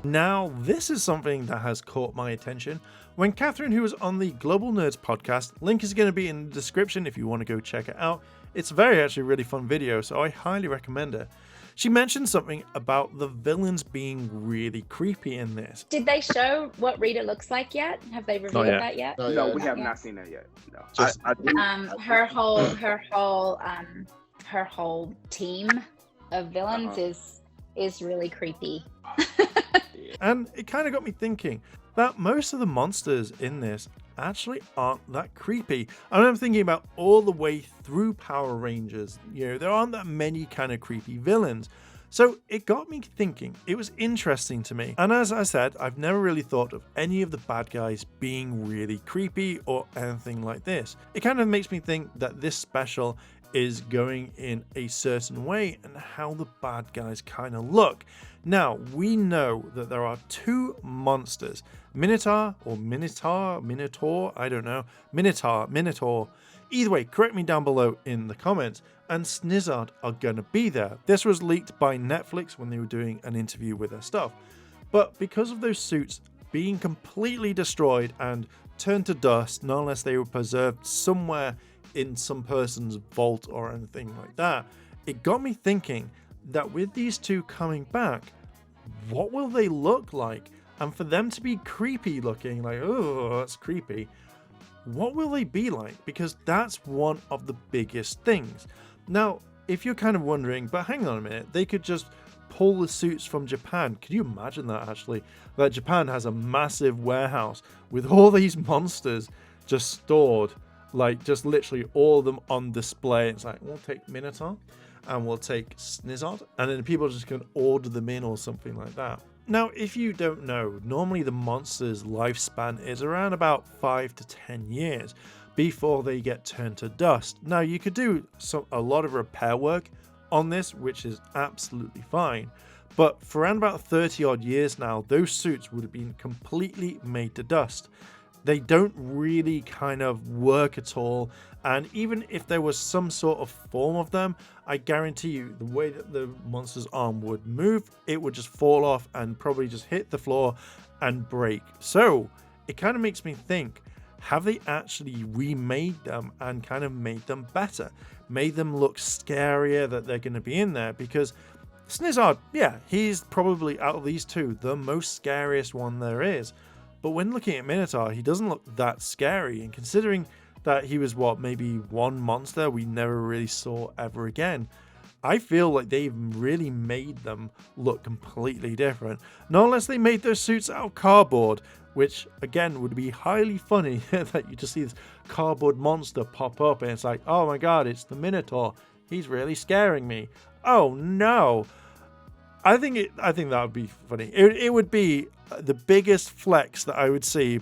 Now, this is something that has caught my attention. When Catherine, who was on the Global Nerds podcast, link is going to be in the description if you want to go check it out. It's actually really fun video, so I highly recommend it. She mentioned something about the villains being really creepy in this. Did they show what Rita looks like yet? Have they revealed that yet? No, we have not seen that yet. No. Her whole team of villains is really creepy. And it kind of got me thinking that most of the monsters in this actually aren't that creepy. I'm thinking about all the way through Power Rangers, there aren't that many kind of creepy villains. So it got me thinking. It was interesting to me. And as I said, I've never really thought of any of the bad guys being really creepy or anything like this. It kind of makes me think that this special is going in a certain way and how the bad guys kind of look. Now, we know that there are two monsters, Minotaur, I don't know, Minotaur. Either way, correct me down below in the comments, and Snizzard are gonna be there. This was leaked by Netflix when they were doing an interview with their stuff. But because of those suits being completely destroyed and turned to dust, not unless they were preserved somewhere in some person's vault or anything like that, it got me thinking that with these two coming back, what will they look like? And for them to be creepy looking, like, oh, that's creepy, what will they be like? Because that's one of the biggest things. Now, if you're kind of wondering, but hang on a minute, they could just pull the suits from Japan. Could you imagine that actually? That Japan has a massive warehouse with all these monsters just stored, like just literally all of them on display. It's like, we'll take Minotaur and we'll take Snizzard, and then people just can order them in or something like that. Now, if you don't know, normally the monster's lifespan is around about 5 to 10 years before they get turned to dust. Now, you could do a lot of repair work on this, which is absolutely fine. But for around about 30 odd years now, those suits would have been completely made to dust. They don't really kind of work at all. And even if there was some sort of form of them, I guarantee you the way that the monster's arm would move, it would just fall off and probably just hit the floor and break. So it kind of makes me think, have they actually remade them and kind of made them better? Made them look scarier that they're going to be in there? Because Snizzard, yeah, he's probably out of these two the most scariest one there is. But when looking at Minotaur, he doesn't look that scary. And considering that he was maybe one monster we never really saw ever again, I feel like they've really made them look completely different. Not unless they made those suits out of cardboard, which again would be highly funny that you just see this cardboard monster pop up and it's like, oh my god, it's the Minotaur. He's really scaring me. Oh no. I think that would be funny. It would be the biggest flex that I would see,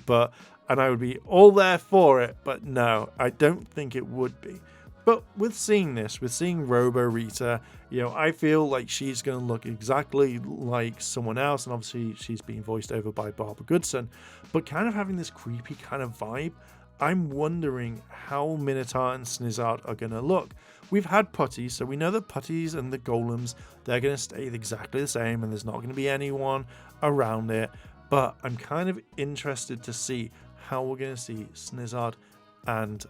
and I would be all there for it, but no, I don't think it would be. But with seeing Robo Rita, I feel like she's going to look exactly like someone else, and obviously she's being voiced over by Barbara Goodson, but kind of having this creepy kind of vibe. I'm wondering how Minotaur and Snizzard are going to look. We've had putties, so we know that putties and the golems, they're going to stay exactly the same, and there's not going to be anyone around it. But I'm kind of interested to see how we're going to see Snizzard and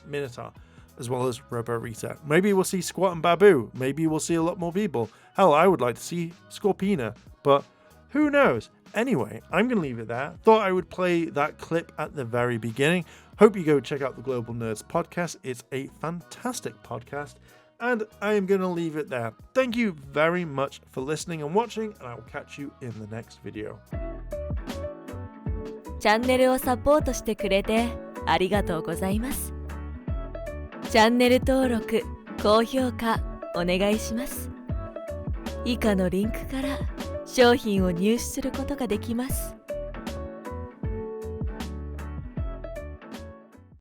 Minotaur, as well as Robo Rita. Maybe we'll see Squat and Babu. Maybe we'll see a lot more people. Hell, I would like to see Scorpina, but who knows? Anyway, I'm going to leave it there. Thought I would play that clip at the very beginning. Hope you go check out the Global Nerds podcast. It's a fantastic podcast. And I am going to leave it there. Thank you very much for listening and watching, and I will catch you in the next video. チャンネルをサポートしてくれてありがとうございます。チャンネル登録、高評価お願いします。以下のリンクから商品を入手することができます。